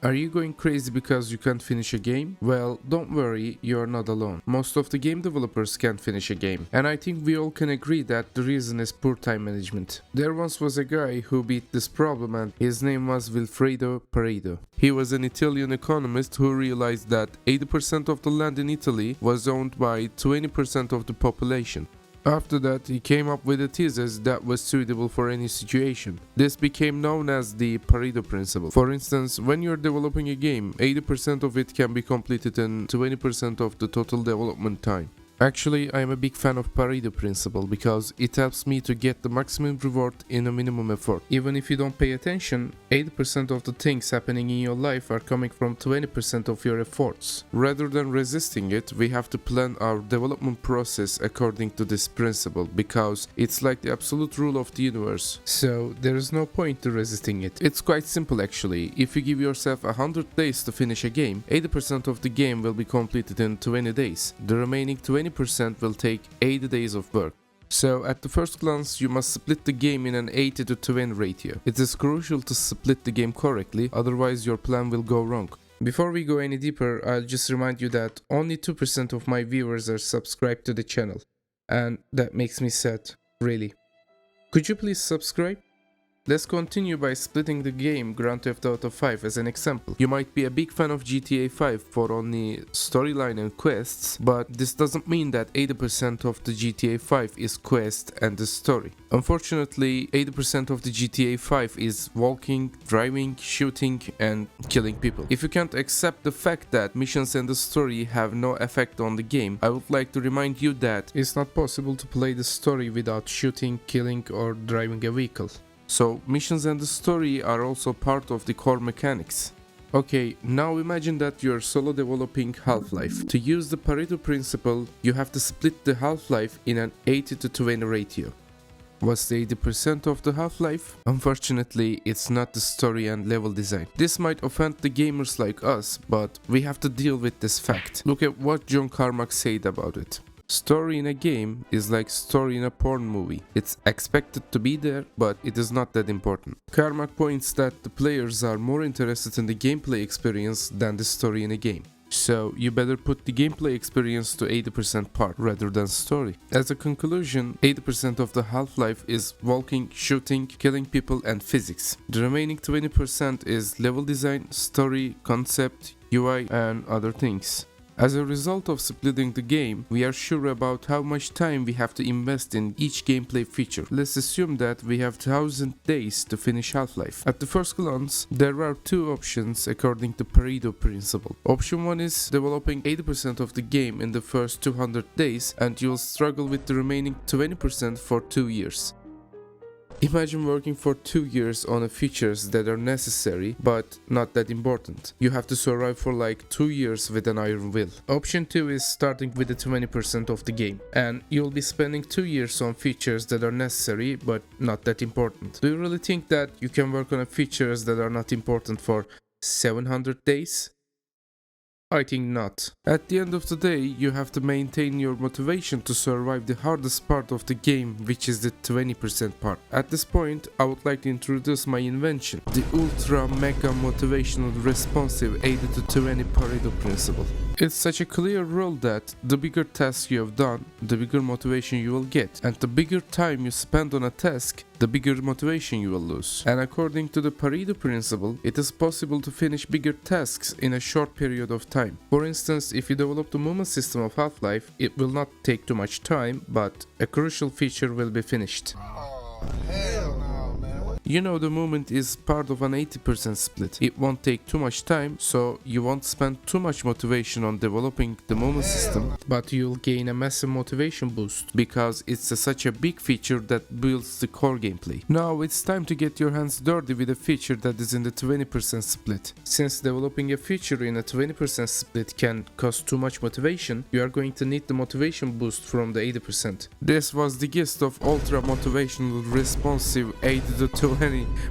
Are you going crazy because you can't finish a game? Well, don't worry, you're not alone. Most of the game developers can't finish a game, and I think we all can agree that the reason is poor time management. There once was a guy who beat this problem and his name was Wilfredo Pareto. He was an Italian economist who realized that 80% of the land in Italy was owned by 20% of the population. After that, he came up with a thesis that was suitable for any situation. This became known as the Pareto Principle. For instance, when you're developing a game, 80% of it can be completed in 20% of the total development time. Actually, I am a big fan of Pareto Principle because it helps me to get the maximum reward in a minimum effort. Even if you don't pay attention, 80% of the things happening in your life are coming from 20% of your efforts. Rather than resisting it, we have to plan our development process according to this principle because it's like the absolute rule of the universe. So there is no point to resisting it. It's quite simple actually. If you give yourself 100 days to finish a game, 80% of the game will be completed in 20 days. The remaining 20% will take 80 days of work. So at the first glance, you must split the game in an 80 to 20 ratio. It is crucial to split the game correctly, otherwise your plan will go wrong. Before we go any deeper, I'll just remind you that only 2% of my viewers are subscribed to the channel. And that makes me sad, really. Could you please subscribe? Let's continue by splitting the game Grand Theft Auto 5 as an example. You might be a big fan of GTA 5 for only storyline and quests, but this doesn't mean that 80% of the GTA 5 is quest and the story. Unfortunately, 80% of the GTA 5 is walking, driving, shooting and killing people. If you can't accept the fact that missions and the story have no effect on the game, I would like to remind you that it's not possible to play the story without shooting, killing or driving a vehicle. So missions and the story are also part of the core mechanics. Okay, now imagine that you're solo developing Half-Life. To use the Pareto principle, you have to split the Half-Life in an 80 to 20 ratio. What's the 80% of the Half-Life? Unfortunately, it's not the story and level design. This might offend the gamers like us, but we have to deal with this fact. Look at what John Carmack said about it. Story in a game is like story in a porn movie. It's expected to be there, but it is not that important. Carmack points that the players are more interested in the gameplay experience than the story in a game. So you better put the gameplay experience to 80% part rather than story. As a conclusion, 80% of the Half-Life is walking, shooting, killing people and physics. The remaining 20% is level design, story, concept, UI and other things. As a result of splitting the game, we are sure about how much time we have to invest in each gameplay feature. Let's assume that we have 1000 days to finish Half-Life. At the first glance, there are two options according to Pareto principle. Option 1 is developing 80% of the game in the first 200 days and you'll struggle with the remaining 20% for 2 years. Imagine working for 2 years on features that are necessary but not that important. You have to survive for like 2 years with an iron will. Option 2 is starting with the 20% of the game and you'll be spending 2 years on features that are necessary but not that important. Do you really think that you can work on features that are not important for 700 days? I think not. At the end of the day, you have to maintain your motivation to survive the hardest part of the game, which is the 20% part. At this point, I would like to introduce my invention, the Ultra Mega Motivational Responsive 80 to 20 Pareto Principle. It's such a clear rule that the bigger task you have done, the bigger motivation you will get, and the bigger time you spend on a task, the bigger motivation you will lose. And according to the Pareto principle, it is possible to finish bigger tasks in a short period of time. For instance, if you develop the movement system of Half-Life, it will not take too much time, but a crucial feature will be finished. Oh, hell no, man. You know the movement is part of an 80% split. It won't take too much time, so you won't spend too much motivation on developing the movement system, but you'll gain a massive motivation boost because it's such a big feature that builds the core gameplay. Now it's time to get your hands dirty with a feature that is in the 20% split. Since developing a feature in a 20% split can cost too much motivation, you are going to need the motivation boost from the 80%. This was the gist of Ultra Motivational Responsive 80 to 20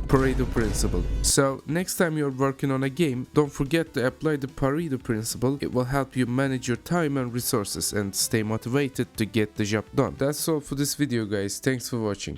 Pareto Principle. So next time you're working on a game, don't forget to apply the Pareto Principle. It will help you manage your time and resources and stay motivated to get the job done. That's all for this video guys, thanks for watching.